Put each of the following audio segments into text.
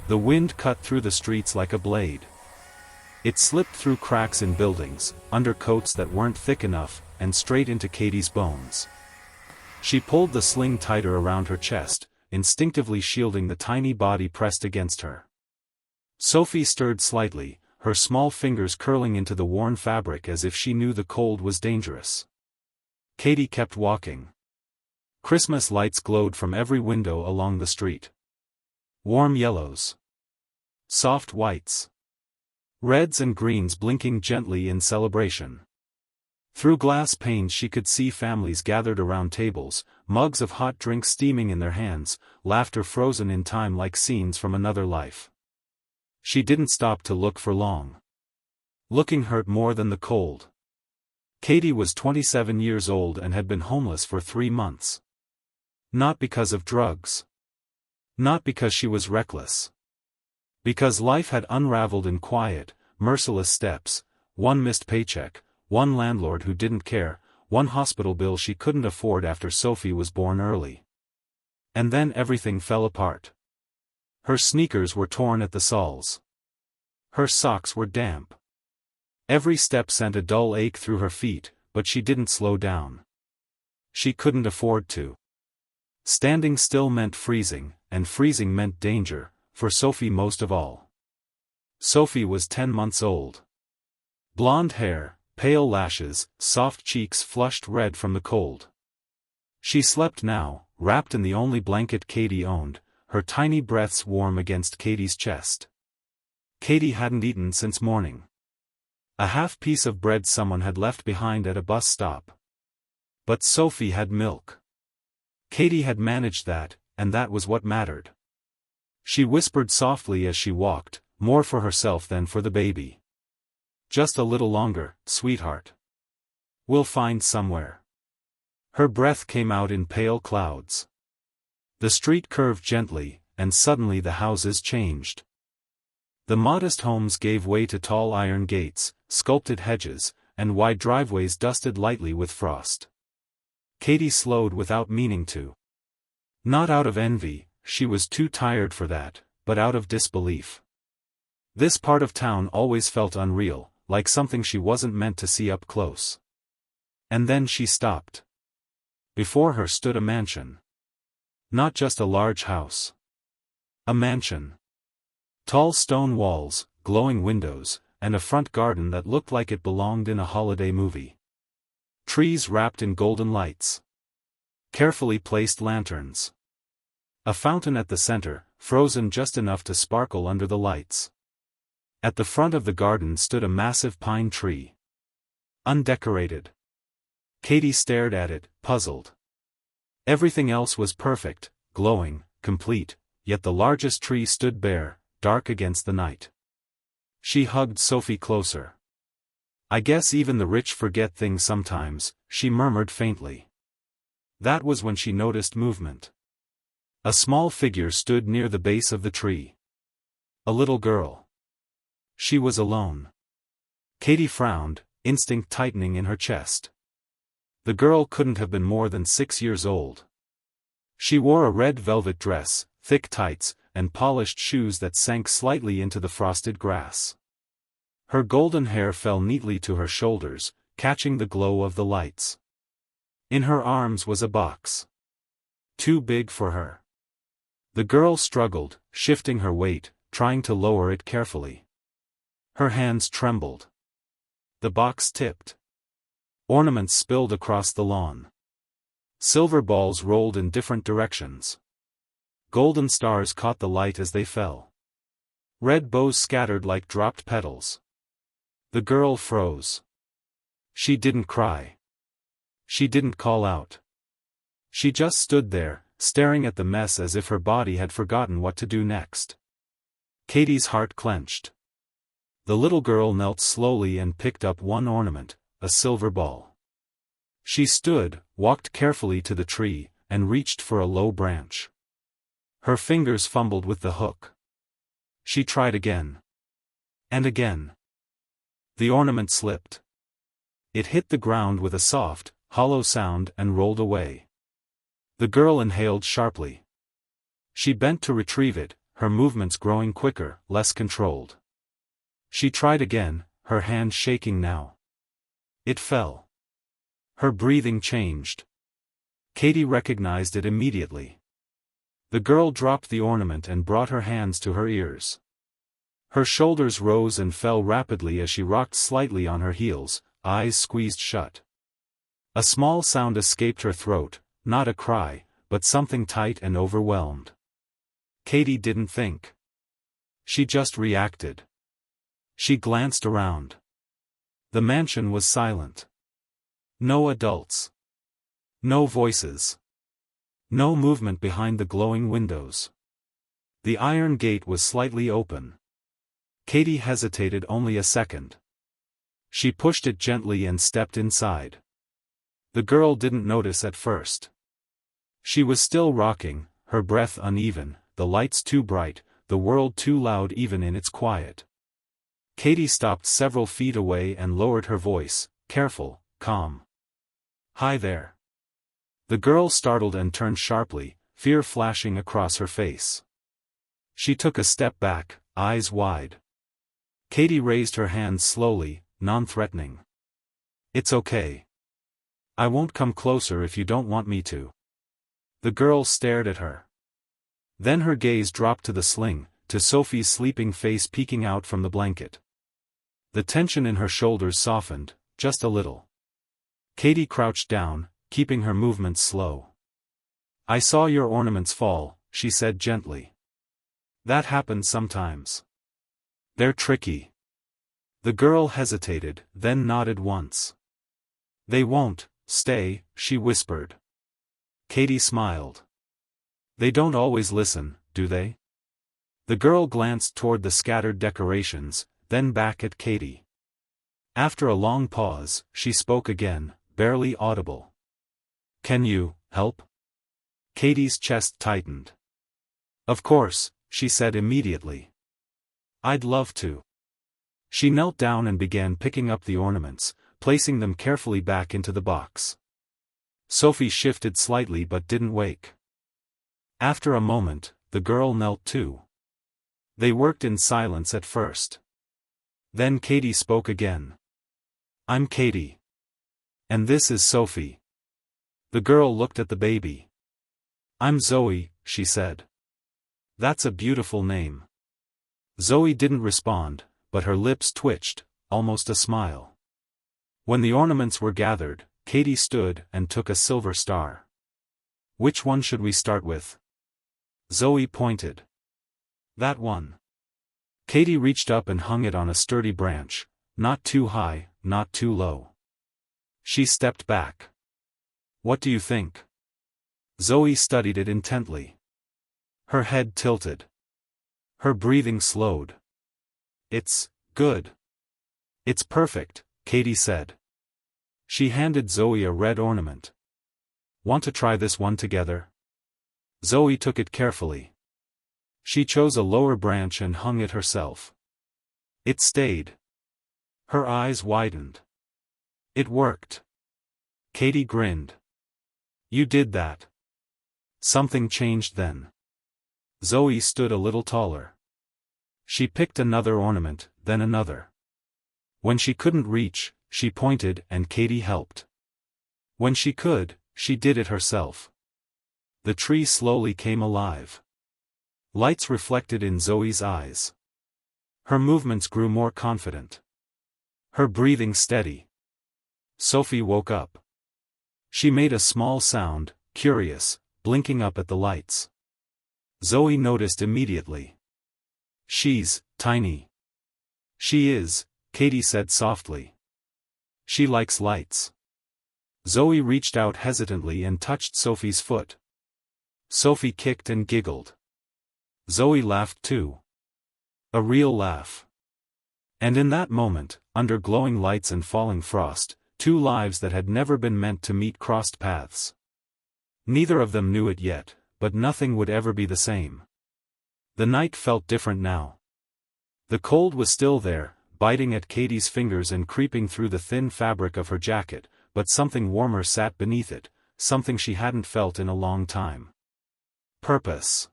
The wind cut through the streets like a blade. It slipped through cracks in buildings, under coats that weren't thick enough, and straight into Katie's bones. She pulled the sling tighter around her chest, instinctively shielding the tiny body pressed against her. Sophie stirred slightly, her small fingers curling into the worn fabric as if she knew the cold was dangerous. Katie kept walking. Christmas lights glowed from every window along the street. Warm yellows. Soft whites. Reds and greens blinking gently in celebration. Through glass panes she could see families gathered around tables, mugs of hot drink steaming in their hands, laughter frozen in time like scenes from another life. She didn't stop to look for long. Looking hurt more than the cold. Katie was 27 years old and had been homeless for 3 months. Not because of drugs. Not because she was reckless. Because life had unraveled in quiet, merciless steps, one missed paycheck, one landlord who didn't care, one hospital bill she couldn't afford after Sophie was born early. And then everything fell apart. Her sneakers were torn at the soles. Her socks were damp. Every step sent a dull ache through her feet, but she didn't slow down. She couldn't afford to. Standing still meant freezing, and freezing meant danger, for Sophie most of all. Sophie was 10 months old. Blonde hair, pale lashes, soft cheeks flushed red from the cold. She slept now, wrapped in the only blanket Katie owned, her tiny breaths warm against Katie's chest. Katie hadn't eaten since morning. A half piece of bread someone had left behind at a bus stop. But Sophie had milk. Katie had managed that, and that was what mattered. She whispered softly as she walked, more for herself than for the baby. Just a little longer, sweetheart. We'll find somewhere. Her breath came out in pale clouds. The street curved gently, and suddenly the houses changed. The modest homes gave way to tall iron gates, sculpted hedges, and wide driveways dusted lightly with frost. Katie slowed without meaning to. Not out of envy, she was too tired for that, but out of disbelief. This part of town always felt unreal, like something she wasn't meant to see up close. And then she stopped. Before her stood a mansion. Not just a large house. A mansion. Tall stone walls, glowing windows, and a front garden that looked like it belonged in a holiday movie. Trees wrapped in golden lights. Carefully placed lanterns. A fountain at the center, frozen just enough to sparkle under the lights. At the front of the garden stood a massive pine tree. Undecorated. Katie stared at it, puzzled. Everything else was perfect, glowing, complete, yet the largest tree stood bare, dark against the night. She hugged Sophie closer. I guess even the rich forget things sometimes, she murmured faintly. That was when she noticed movement. A small figure stood near the base of the tree. A little girl. She was alone. Katie frowned, instinct tightening in her chest. The girl couldn't have been more than 6 years old. She wore a red velvet dress, thick tights, and polished shoes that sank slightly into the frosted grass. Her golden hair fell neatly to her shoulders, catching the glow of the lights. In her arms was a box. Too big for her. The girl struggled, shifting her weight, trying to lower it carefully. Her hands trembled. The box tipped. Ornaments spilled across the lawn. Silver balls rolled in different directions. Golden stars caught the light as they fell. Red bows scattered like dropped petals. The girl froze. She didn't cry. She didn't call out. She just stood there, staring at the mess as if her body had forgotten what to do next. Katie's heart clenched. The little girl knelt slowly and picked up one ornament, a silver ball. She stood, walked carefully to the tree, and reached for a low branch. Her fingers fumbled with the hook. She tried again. And again. The ornament slipped. It hit the ground with a soft, hollow sound and rolled away. The girl inhaled sharply. She bent to retrieve it, her movements growing quicker, less controlled. She tried again, her hand shaking now. It fell. Her breathing changed. Katie recognized it immediately. The girl dropped the ornament and brought her hands to her ears. Her shoulders rose and fell rapidly as she rocked slightly on her heels, eyes squeezed shut. A small sound escaped her throat, not a cry, but something tight and overwhelmed. Katie didn't think. She just reacted. She glanced around. The mansion was silent. No adults. No voices. No movement behind the glowing windows. The iron gate was slightly open. Katie hesitated only a second. She pushed it gently and stepped inside. The girl didn't notice at first. She was still rocking, her breath uneven, the lights too bright, the world too loud even in its quiet. Katie stopped several feet away and lowered her voice, careful, calm. "Hi there." The girl startled and turned sharply, fear flashing across her face. She took a step back, eyes wide. Katie raised her hands slowly, non-threatening. "It's okay. I won't come closer if you don't want me to." The girl stared at her. Then her gaze dropped to the sling, to Sophie's sleeping face peeking out from the blanket. The tension in her shoulders softened, just a little. Katie crouched down, keeping her movements slow. "I saw your ornaments fall," she said gently. "That happens sometimes. They're tricky." The girl hesitated, then nodded once. "They won't stay," she whispered. Katie smiled. "They don't always listen, do they?" The girl glanced toward the scattered decorations, then back at Katie. After a long pause, she spoke again, barely audible. "Can you help?" Katie's chest tightened. "Of course," she said immediately. "I'd love to." She knelt down and began picking up the ornaments, placing them carefully back into the box. Sophie shifted slightly but didn't wake. After a moment, the girl knelt too. They worked in silence at first. Then Katie spoke again. "I'm Katie. And this is Sophie." The girl looked at the baby. "I'm Zoe," she said. "That's a beautiful name." Zoe didn't respond, but her lips twitched, almost a smile. When the ornaments were gathered, Katie stood and took a silver star. "Which one should we start with?" Zoe pointed. "That one." Katie reached up and hung it on a sturdy branch, not too high, not too low. She stepped back. "What do you think?" Zoe studied it intently. Her head tilted. Her breathing slowed. "It's good. It's perfect," Katie said. She handed Zoe a red ornament. "Want to try this one together?" Zoe took it carefully. She chose a lower branch and hung it herself. It stayed. Her eyes widened. "It worked." Katie grinned. "You did that." Something changed then. Zoe stood a little taller. She picked another ornament, then another. When she couldn't reach, she pointed and Katie helped. When she could, she did it herself. The tree slowly came alive. Lights reflected in Zoe's eyes. Her movements grew more confident. Her breathing steady. Sophie woke up. She made a small sound, curious, blinking up at the lights. Zoe noticed immediately. "She's tiny." "She is," Katie said softly. "She likes lights." Zoe reached out hesitantly and touched Sophie's foot. Sophie kicked and giggled. Zoe laughed too. A real laugh. And in that moment, under glowing lights and falling frost, two lives that had never been meant to meet crossed paths. Neither of them knew it yet, but nothing would ever be the same. The night felt different now. The cold was still there, biting at Katie's fingers and creeping through the thin fabric of her jacket, but something warmer sat beneath it, something she hadn't felt in a long time. Purpose.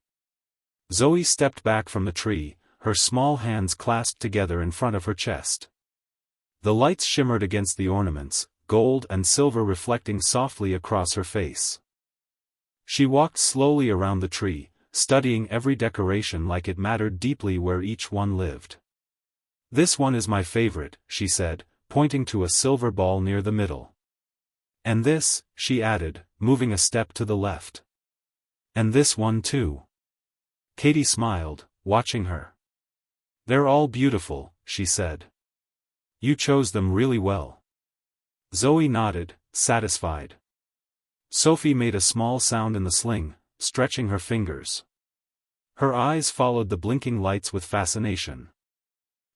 Zoe stepped back from the tree, her small hands clasped together in front of her chest. The lights shimmered against the ornaments, gold and silver reflecting softly across her face. She walked slowly around the tree, studying every decoration like it mattered deeply where each one lived. "This one is my favorite," she said, pointing to a silver ball near the middle. "And this," she added, moving a step to the left. "And this one too." Katy smiled, watching her. "They're all beautiful," she said. "You chose them really well." Zoe nodded, satisfied. Sophie made a small sound in the sling, stretching her fingers. Her eyes followed the blinking lights with fascination.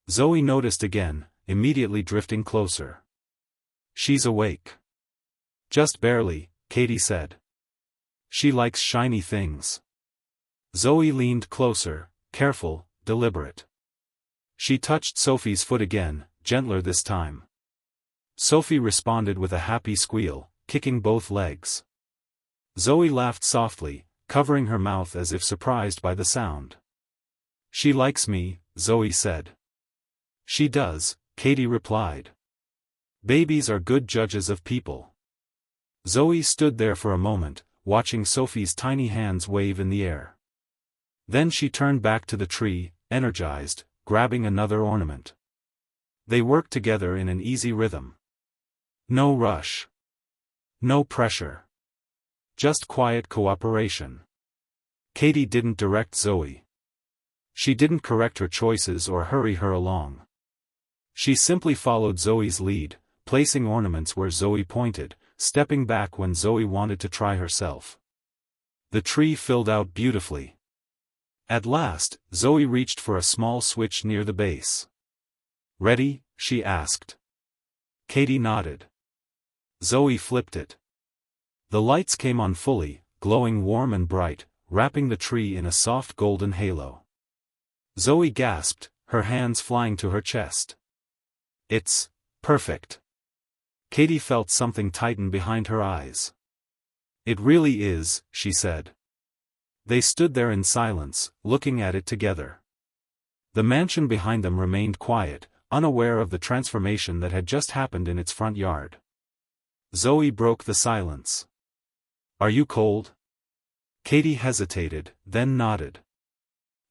Zoe noticed again, immediately drifting closer. "She's awake." "Just barely," Katy said. "She likes shiny things." Zoe leaned closer, careful, deliberate. She touched Sophie's foot again, gentler this time. Sophie responded with a happy squeal, kicking both legs. Zoe laughed softly, covering her mouth as if surprised by the sound. "She likes me," Zoe said. "She does," Katy replied. "Babies are good judges of people." Zoe stood there for a moment, watching Sophie's tiny hands wave in the air. Then she turned back to the tree, energized, grabbing another ornament. They worked together in an easy rhythm. No rush. No pressure. Just quiet cooperation. Katy didn't direct Zoe. She didn't correct her choices or hurry her along. She simply followed Zoe's lead, placing ornaments where Zoe pointed, stepping back when Zoe wanted to try herself. The tree filled out beautifully. At last, Zoe reached for a small switch near the base. "Ready?" she asked. Katy nodded. Zoe flipped it. The lights came on fully, glowing warm and bright, wrapping the tree in a soft golden halo. Zoe gasped, her hands flying to her chest. "It's perfect." Katy felt something tighten behind her eyes. "It really is," she said. They stood there in silence, looking at it together. The mansion behind them remained quiet, unaware of the transformation that had just happened in its front yard. Zoe broke the silence. "Are you cold?" Katy hesitated, then nodded.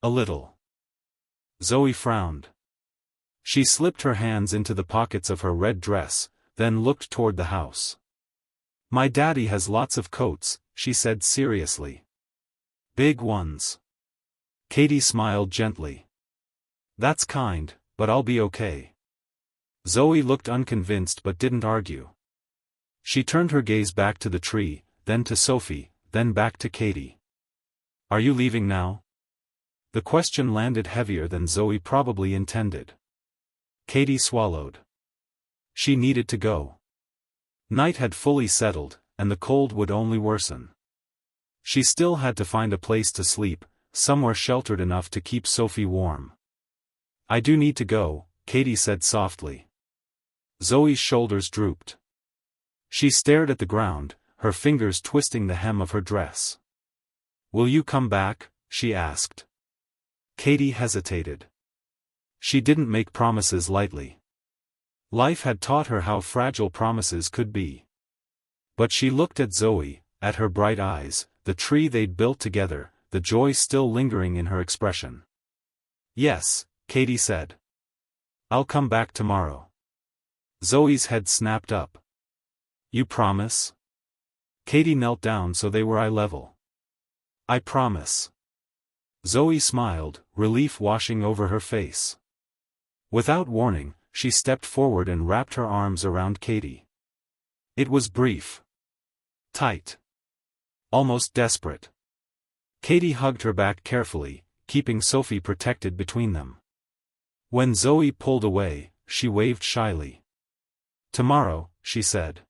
"A little." Zoe frowned. She slipped her hands into the pockets of her red dress, then looked toward the house. "My daddy has lots of coats," she said seriously. "Big ones." Katy smiled gently. "That's kind, but I'll be okay." Zoe looked unconvinced but didn't argue. She turned her gaze back to the tree, then to Sophie, then back to Katy. "Are you leaving now?" The question landed heavier than Zoe probably intended. Katy swallowed. She needed to go. Night had fully settled, and the cold would only worsen. She still had to find a place to sleep, somewhere sheltered enough to keep Sophie warm. "I do need to go," Katy said softly. Zoe's shoulders drooped. She stared at the ground, her fingers twisting the hem of her dress. "Will you come back?" she asked. Katy hesitated. She didn't make promises lightly. Life had taught her how fragile promises could be. But she looked at Zoe, at her bright eyes, the tree they'd built together, the joy still lingering in her expression. "Yes," Katy said. "I'll come back tomorrow." Zoe's head snapped up. "You promise?" Katy knelt down so they were eye level. "I promise." Zoe smiled, relief washing over her face. Without warning, she stepped forward and wrapped her arms around Katy. It was brief. Tight. Almost desperate. Katy hugged her back carefully, keeping Sophie protected between them. When Zoe pulled away, she waved shyly. "Tomorrow," she said.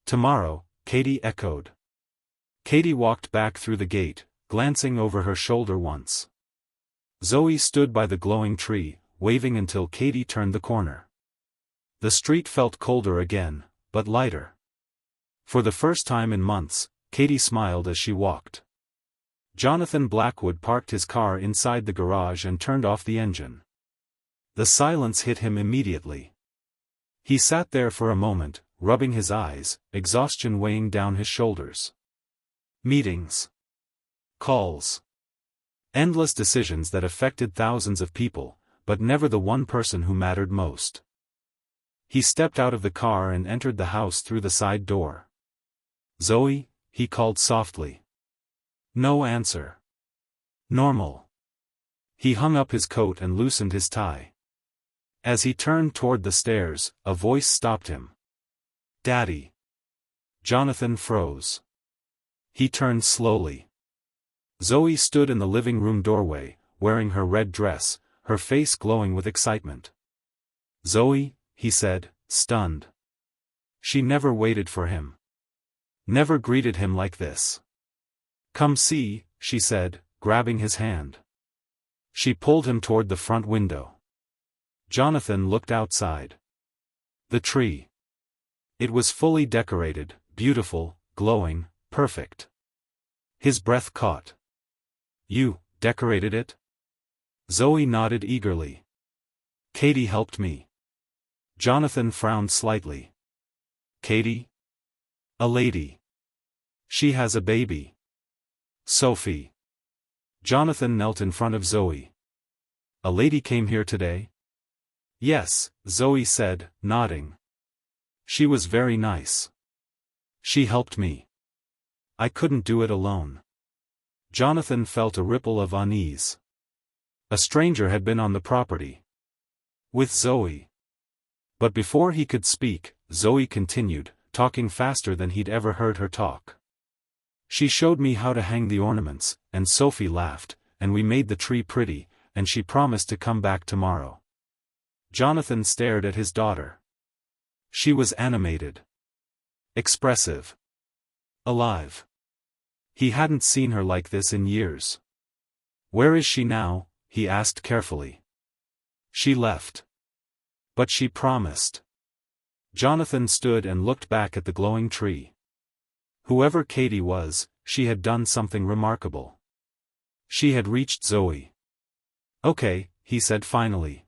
"Tomorrow," Katy echoed. Katy walked back through the gate, glancing over her shoulder once. Zoe stood by the glowing tree, waving until Katy turned the corner. The street felt colder again, but lighter. For the first time in months, Katy smiled as she walked. Jonathan Blackwood parked his car inside the garage and turned off the engine. The silence hit him immediately. He sat there for a moment, rubbing his eyes, exhaustion weighing down his shoulders. Meetings. Calls. Endless decisions that affected thousands of people, but never the one person who mattered most. He stepped out of the car and entered the house through the side door. "Zoe?" he called softly. No answer. Normal. He hung up his coat and loosened his tie. As he turned toward the stairs, a voice stopped him. "Daddy." Jonathan froze. He turned slowly. Zoe stood in the living room doorway, wearing her red dress, her face glowing with excitement. "Zoe," he said, stunned. She never waited for him. Never greeted him like this. "Come see," she said, grabbing his hand. She pulled him toward the front window. Jonathan looked outside. The tree. It was fully decorated, beautiful, glowing, perfect. His breath caught. "You decorated it?" Zoe nodded eagerly. "Katie helped me." Jonathan frowned slightly. "Katie?" "A lady. She has a baby. Sophie." Jonathan knelt in front of Zoe. "A lady came here today?" "Yes," Zoe said, nodding. "She was very nice. She helped me. I couldn't do it alone." Jonathan felt a ripple of unease. A stranger had been on the property. With Zoe. But before he could speak, Zoe continued, talking faster than he'd ever heard her talk. "She showed me how to hang the ornaments, and Sophie laughed, and we made the tree pretty, and she promised to come back tomorrow." Jonathan stared at his daughter. She was animated. Expressive. Alive. He hadn't seen her like this in years. "Where is she now?" he asked carefully. "She left. But she promised." Jonathan stood and looked back at the glowing tree. Whoever Katie was, she had done something remarkable. She had reached Zoe. "Okay," he said finally.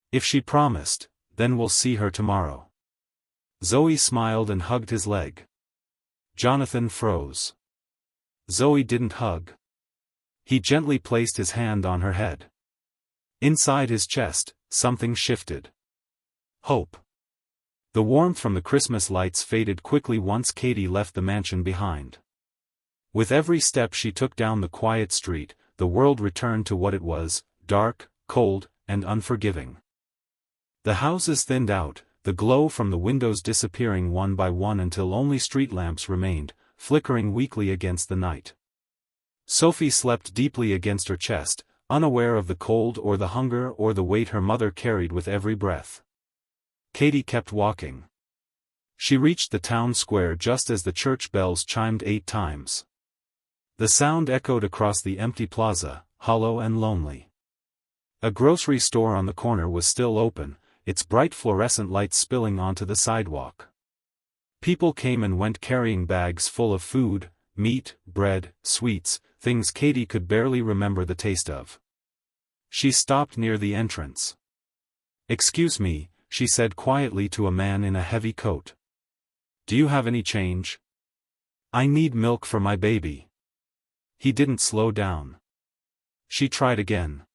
"If she promised, then we'll see her tomorrow." Zoe smiled and hugged his leg. Jonathan froze. Zoe didn't hug. He gently placed his hand on her head. Inside his chest, something shifted. Hope. The warmth from the Christmas lights faded quickly once Katie left the mansion behind. With every step she took down the quiet street, the world returned to what it was, dark, cold, and unforgiving. The houses thinned out, the glow from the windows disappearing one by one until only street lamps remained, flickering weakly against the night. Sophie slept deeply against her chest, unaware of the cold or the hunger or the weight her mother carried with every breath. Katie kept walking. She reached the town square just as the church bells chimed 8 times. The sound echoed across the empty plaza, hollow and lonely. A grocery store on the corner was still open, its bright fluorescent lights spilling onto the sidewalk. People came and went carrying bags full of food, meat, bread, sweets, things Katie could barely remember the taste of. She stopped near the entrance. "Excuse me," she said quietly to a man in a heavy coat. "Do you have any change? I need milk for my baby." He didn't slow down. She tried again.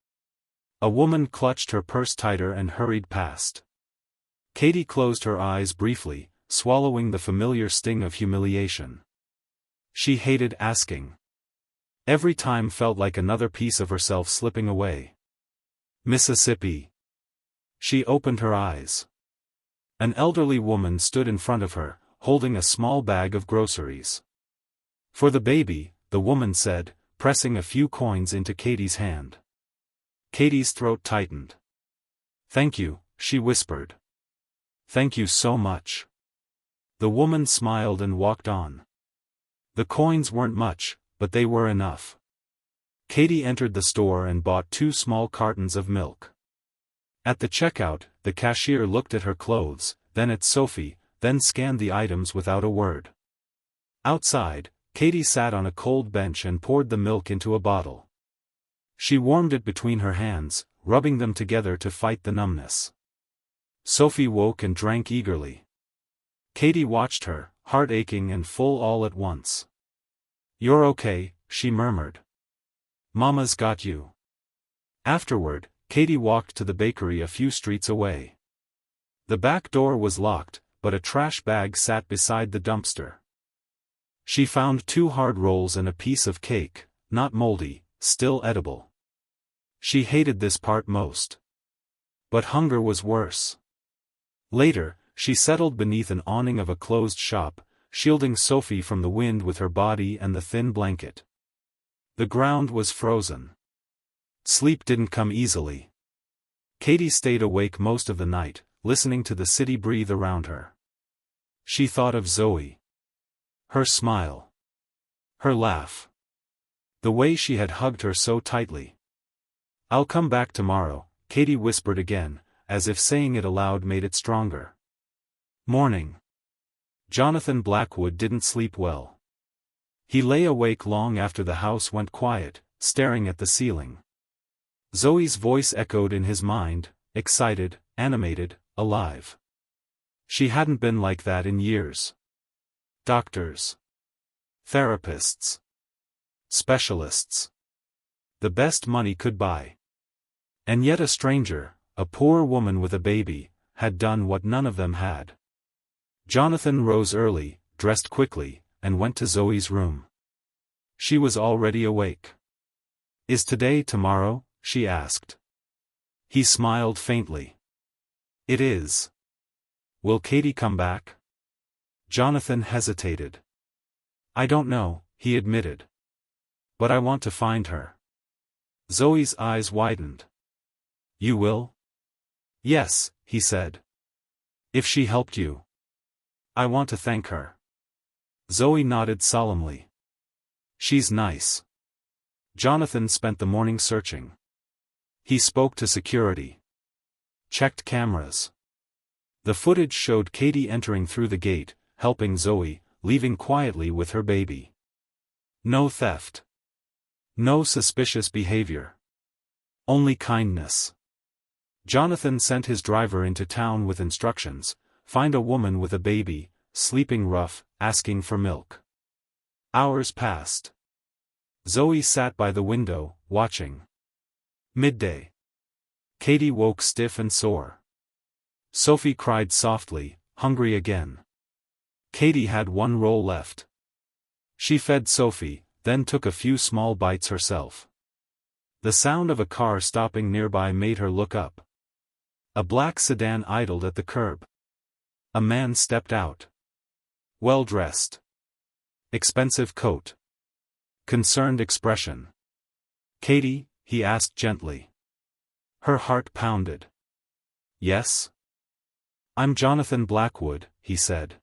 A woman clutched her purse tighter and hurried past. Katie closed her eyes briefly, swallowing the familiar sting of humiliation. She hated asking. Every time felt like another piece of herself slipping away. "Mississippi." She opened her eyes. An elderly woman stood in front of her, holding a small bag of groceries. "For the baby," the woman said, pressing a few coins into Katie's hand. Katie's throat tightened. "Thank you," she whispered. "Thank you so much." The woman smiled and walked on. The coins weren't much, but they were enough. Katie entered the store and bought 2 small cartons of milk. At the checkout, the cashier looked at her clothes, then at Sophie, then scanned the items without a word. Outside, Katie sat on a cold bench and poured the milk into a bottle. She warmed it between her hands, rubbing them together to fight the numbness. Sophie woke and drank eagerly. Katie watched her, heart aching and full all at once. "You're okay," she murmured. "Mama's got you." Afterward, Katie walked to the bakery a few streets away. The back door was locked, but a trash bag sat beside the dumpster. She found 2 hard rolls and a piece of cake, not moldy, still edible. She hated this part most. But hunger was worse. Later, she settled beneath an awning of a closed shop, shielding Sophie from the wind with her body and the thin blanket. The ground was frozen. Sleep didn't come easily. Katie stayed awake most of the night, listening to the city breathe around her. She thought of Zoe. Her smile. Her laugh. The way she had hugged her so tightly. "I'll come back tomorrow," Katie whispered again, as if saying it aloud made it stronger. Morning. Jonathan Blackwood didn't sleep well. He lay awake long after the house went quiet, staring at the ceiling. Zoe's voice echoed in his mind, excited, animated, alive. She hadn't been like that in years. Doctors. Therapists. Specialists. The best money could buy. And yet a stranger, a poor woman with a baby, had done what none of them had. Jonathan rose early, dressed quickly, and went to Zoe's room. She was already awake. "Is today tomorrow?" she asked. He smiled faintly. "It is." "Will Katie come back?" Jonathan hesitated. "I don't know," he admitted. "But I want to find her." Zoe's eyes widened. "You will?" "Yes," he said. "If she helped you." "I want to thank her." Zoe nodded solemnly. "She's nice." Jonathan spent the morning searching. He spoke to security. Checked cameras. The footage showed Katie entering through the gate, helping Zoe, leaving quietly with her baby. No theft. No suspicious behavior. Only kindness. Jonathan sent his driver into town with instructions: find a woman with a baby, sleeping rough, asking for milk. Hours passed. Zoe sat by the window, watching. Midday. Katie woke stiff and sore. Sophie cried softly, hungry again. Katie had 1 roll left. She fed Sophie, then took a few small bites herself. The sound of a car stopping nearby made her look up. A black sedan idled at the curb. A man stepped out. Well-dressed. Expensive coat. Concerned expression. "Katie?" he asked gently. Her heart pounded. "Yes?" "I'm Jonathan Blackwood," he said.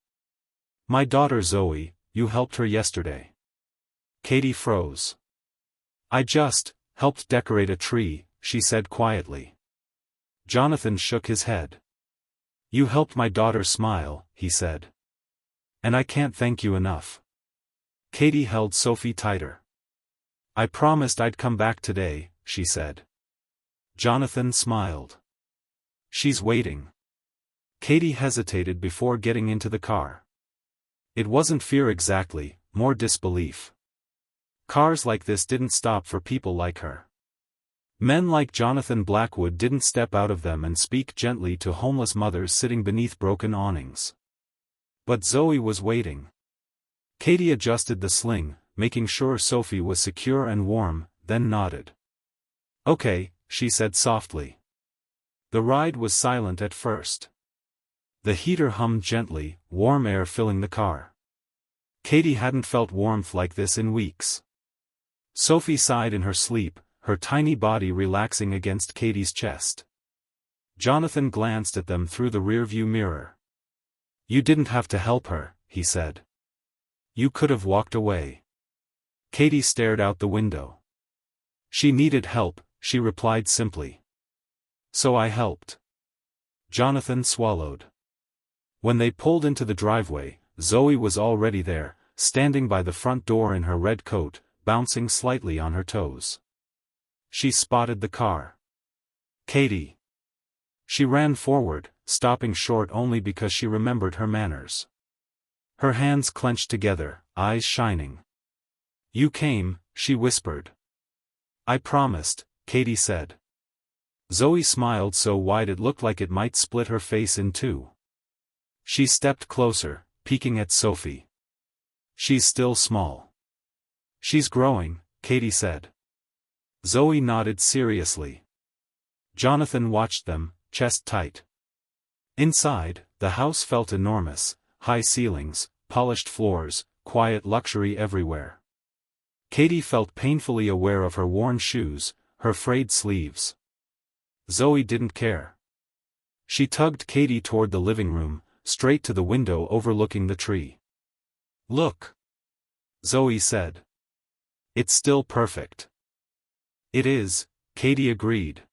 "My daughter Zoe, you helped her yesterday." Katie froze. "I just helped decorate a tree," she said quietly. Jonathan shook his head. "You helped my daughter smile," he said. "And I can't thank you enough." Katie held Sophie tighter. "I promised I'd come back today," she said. Jonathan smiled. "She's waiting." Katie hesitated before getting into the car. It wasn't fear exactly, more disbelief. Cars like this didn't stop for people like her. Men like Jonathan Blackwood didn't step out of them and speak gently to homeless mothers sitting beneath broken awnings. But Zoe was waiting. Katie adjusted the sling, making sure Sophie was secure and warm, then nodded. "Okay," she said softly. The ride was silent at first. The heater hummed gently, warm air filling the car. Katie hadn't felt warmth like this in weeks. Sophie sighed in her sleep, her tiny body relaxing against Katie's chest. Jonathan glanced at them through the rearview mirror. "You didn't have to help her," he said. "You could have walked away." Katie stared out the window. "She needed help," she replied simply. "So I helped." Jonathan swallowed. When they pulled into the driveway, Zoe was already there, standing by the front door in her red coat, bouncing slightly on her toes. She spotted the car. Katie. She ran forward, stopping short only because she remembered her manners. Her hands clenched together, eyes shining. "You came," she whispered. "I promised," Katie said. Zoe smiled so wide it looked like it might split her face in two. She stepped closer, peeking at Sophie. "She's still small." "She's growing," Katie said. Zoe nodded seriously. Jonathan watched them, chest tight. Inside, the house felt enormous, high ceilings, polished floors, quiet luxury everywhere. Katie felt painfully aware of her worn shoes, her frayed sleeves. Zoe didn't care. She tugged Katie toward the living room, straight to the window overlooking the tree. "Look," Zoe said. "It's still perfect." "It is," Katie agreed.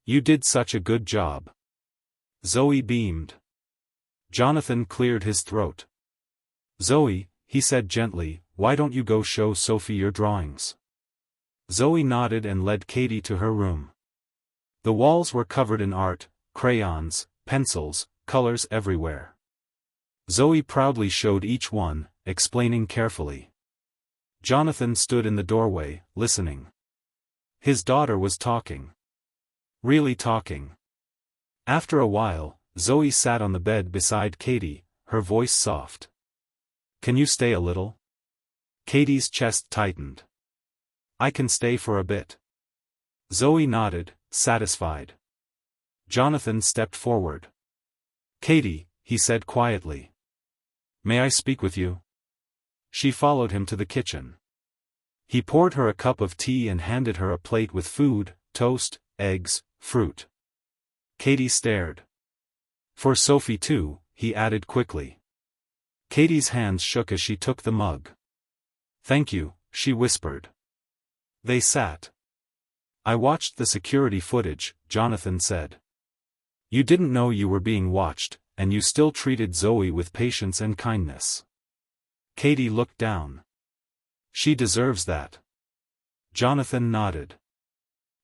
"You did such a good job." Zoe beamed. Jonathan cleared his throat. "Zoe," he said gently, "why don't you go show Sophie your drawings?" Zoe nodded and led Katie to her room. The walls were covered in art, crayons, pencils, colors everywhere. Zoe proudly showed each one, explaining carefully. Jonathan stood in the doorway, listening. His daughter was talking. Really talking. After a while, Zoe sat on the bed beside Katie, her voice soft. "Can you stay a little?" Katie's chest tightened. "I can stay for a bit." Zoe nodded, satisfied. Jonathan stepped forward. "Katie," he said quietly. "May I speak with you?" She followed him to the kitchen. He poured her a cup of tea and handed her a plate with food, toast, eggs, fruit. Katie stared. "For Sophie too," he added quickly. Katie's hands shook as she took the mug. "Thank you," she whispered. They sat. "I watched the security footage," Jonathan said. "You didn't know you were being watched, and you still treated Zoe with patience and kindness." Katie looked down. "She deserves that." Jonathan nodded.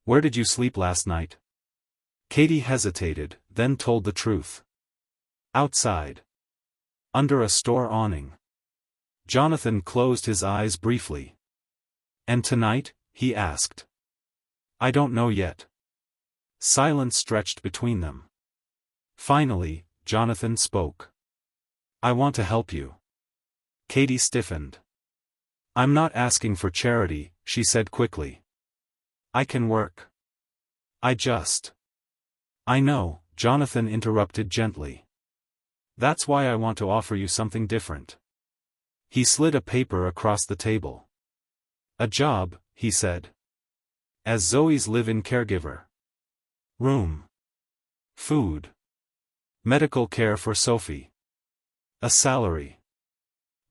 "Where did you sleep last night?" Katie hesitated, then told the truth. "Outside. Under a store awning." Jonathan closed his eyes briefly. "And tonight?" he asked. "I don't know yet." Silence stretched between them. Finally, Jonathan spoke. "I want to help you." Katie stiffened. "I'm not asking for charity," she said quickly. "I can work. I know," Jonathan interrupted gently. "That's why I want to offer you something different." He slid a paper across the table. "A job," he said. "As Zoe's live-in caregiver. Room. Food. Medical care for Sophie. A salary.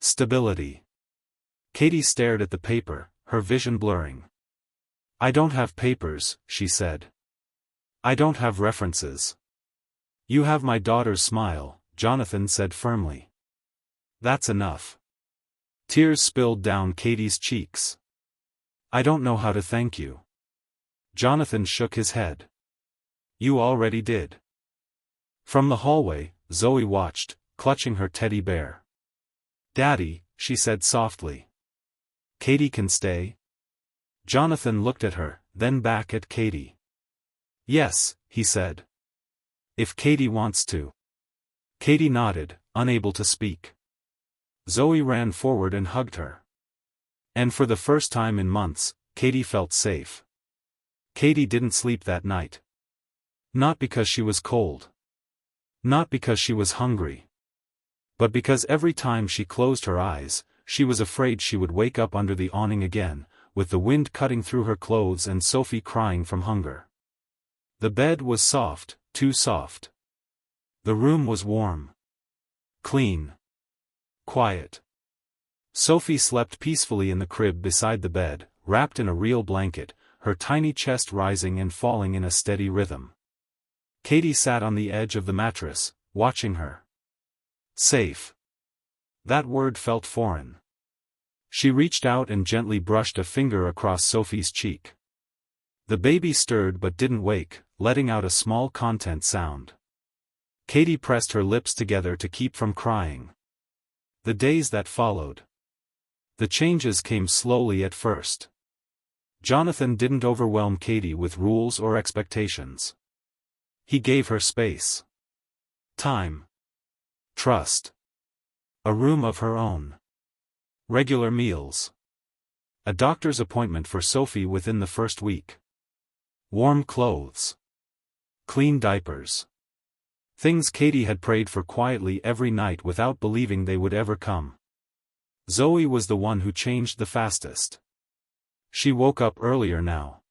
Stability." Katie stared at the paper, her vision blurring. "I don't have papers," she said. "I don't have references." "You have my daughter's smile," Jonathan said firmly. "That's enough." Tears spilled down Katie's cheeks. "I don't know how to thank you." Jonathan shook his head. "You already did." From the hallway, Zoe watched, clutching her teddy bear. "Daddy," she said softly. "Katie can stay?" Jonathan looked at her, then back at Katie. "Yes," he said. "If Katie wants to." Katie nodded, unable to speak. Zoe ran forward and hugged her. And for the first time in months, Katie felt safe. Katie didn't sleep that night. Not because she was cold. Not because she was hungry. But because every time she closed her eyes, she was afraid she would wake up under the awning again, with the wind cutting through her clothes and Sophie crying from hunger. The bed was soft, too soft. The room was warm. Clean. Quiet. Sophie slept peacefully in the crib beside the bed, wrapped in a real blanket, her tiny chest rising and falling in a steady rhythm. Katie sat on the edge of the mattress, watching her. Safe. That word felt foreign. She reached out and gently brushed a finger across Sophie's cheek. The baby stirred but didn't wake, letting out a small content sound. Katie pressed her lips together to keep from crying. The days that followed. The changes came slowly at first. Jonathan didn't overwhelm Katie with rules or expectations. He gave her space. Time. Trust. A room of her own. Regular meals. A doctor's appointment for Sophie within the first week. Warm clothes. Clean diapers. Things Katie had prayed for quietly every night without believing they would ever come. Zoe was the one who changed the fastest. She woke up earlier now.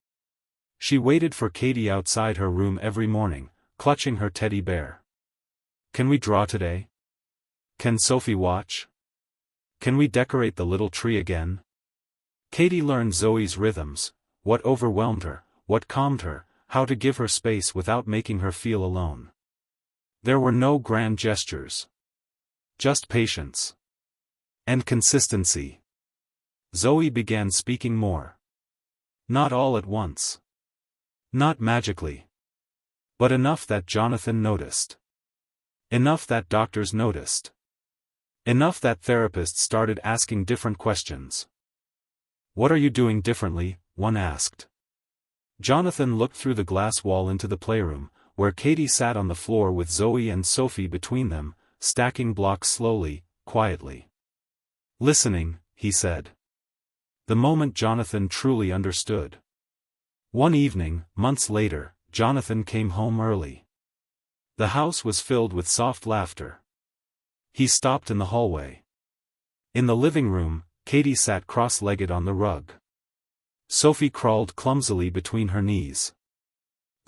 She waited for Katie outside her room every morning, clutching her teddy bear. Can we draw today? Can Sophie watch? Can we decorate the little tree again? Katie learned Zoe's rhythms, what overwhelmed her, what calmed her, how to give her space without making her feel alone. There were no grand gestures. Just patience. And consistency. Zoe began speaking more. Not all at once. Not magically. But enough that Jonathan noticed. Enough that doctors noticed. Enough that therapists started asking different questions. What are you doing differently? One asked. Jonathan looked through the glass wall into the playroom, where Katie sat on the floor with Zoe and Sophie between them, stacking blocks slowly, quietly. Listening, he said. The moment Jonathan truly understood. One evening, months later, Jonathan came home early. The house was filled with soft laughter. He stopped in the hallway. In the living room, Katie sat cross-legged on the rug. Sophie crawled clumsily between her knees.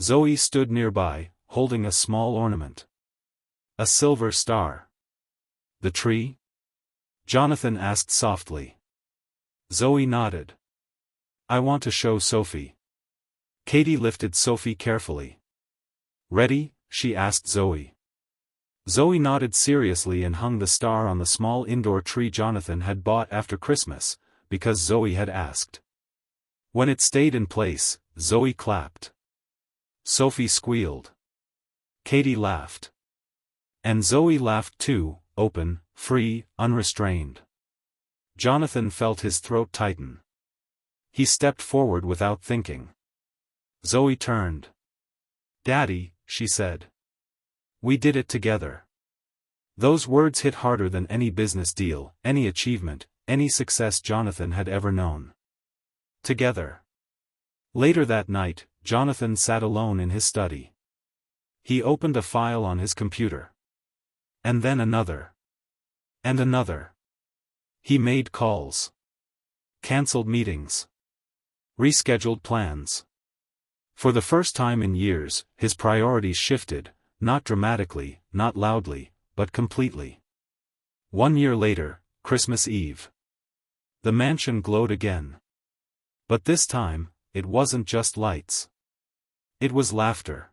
Zoe stood nearby, holding a small ornament. A silver star. The tree? Jonathan asked softly. Zoe nodded. I want to show Sophie. Katie lifted Sophie carefully. Ready? She asked Zoe. Zoe nodded seriously and hung the star on the small indoor tree Jonathan had bought after Christmas, because Zoe had asked. When it stayed in place, Zoe clapped. Sophie squealed. Katie laughed. And Zoe laughed too, open, free, unrestrained. Jonathan felt his throat tighten. He stepped forward without thinking. Zoe turned. Daddy, she said. We did it together. Those words hit harder than any business deal, any achievement, any success Jonathan had ever known. Together. Later that night, Jonathan sat alone in his study. He opened a file on his computer. And then another. And another. He made calls. Cancelled meetings. Rescheduled plans. For the first time in years, his priorities shifted, not dramatically, not loudly, but completely. 1 year later, Christmas Eve. The mansion glowed again. But this time, it wasn't just lights. It was laughter.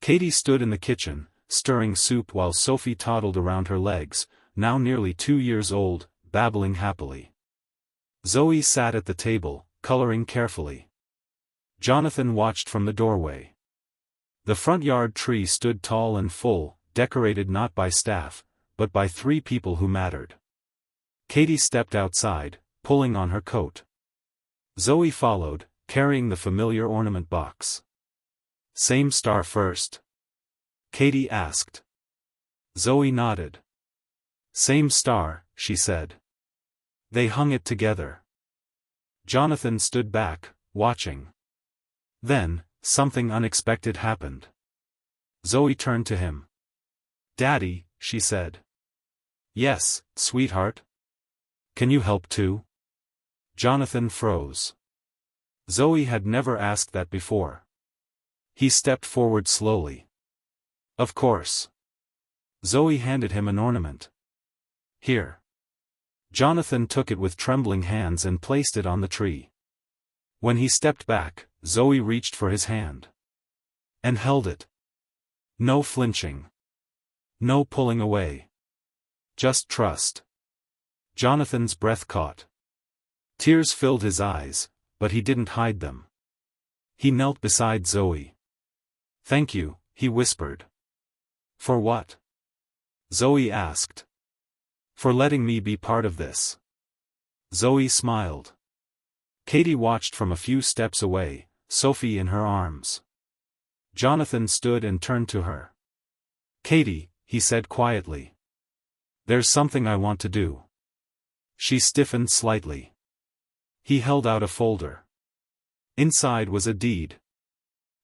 Katie stood in the kitchen, stirring soup while Sophie toddled around her legs, now nearly 2 years old, babbling happily. Zoe sat at the table, coloring carefully. Jonathan watched from the doorway. The front yard tree stood tall and full, decorated not by staff, but by 3 people who mattered. Katie stepped outside, pulling on her coat. Zoe followed, carrying the familiar ornament box. Same star first? Katie asked. Zoe nodded. Same star, she said. They hung it together. Jonathan stood back, watching. Then, something unexpected happened. Zoe turned to him. Daddy, she said. Yes, sweetheart. Can you help too? Jonathan froze. Zoe had never asked that before. He stepped forward slowly. Of course. Zoe handed him an ornament. Here. Jonathan took it with trembling hands and placed it on the tree. When he stepped back, Zoe reached for his hand. And held it. No flinching. No pulling away. Just trust. Jonathan's breath caught. Tears filled his eyes, but he didn't hide them. He knelt beside Zoe. "Thank you," he whispered. "For what?" Zoe asked. "For letting me be part of this." Zoe smiled. Katie watched from a few steps away, Sophie in her arms. Jonathan stood and turned to her. "Katie," he said quietly. "There's something I want to do." She stiffened slightly. He held out a folder. Inside was a deed.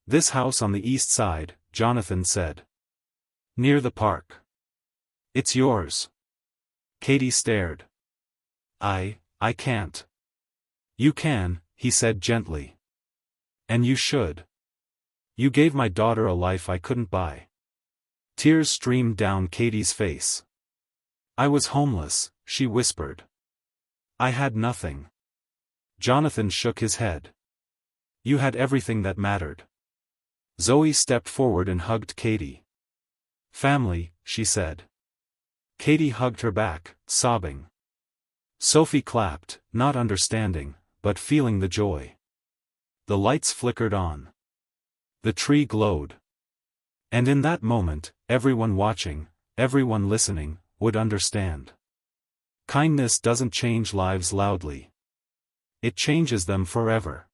"This house on the east side," Jonathan said. "Near the park. It's yours." Katie stared. I can't." "You can," he said gently. "And you should. You gave my daughter a life I couldn't buy." Tears streamed down Katie's face. "I was homeless," she whispered. "I had nothing." Jonathan shook his head. "You had everything that mattered." Zoe stepped forward and hugged Katie. "Family," she said. Katie hugged her back, sobbing. Sophie clapped, not understanding, but feeling the joy. The lights flickered on. The tree glowed. And in that moment, everyone watching, everyone listening, would understand. Kindness doesn't change lives loudly. It changes them forever.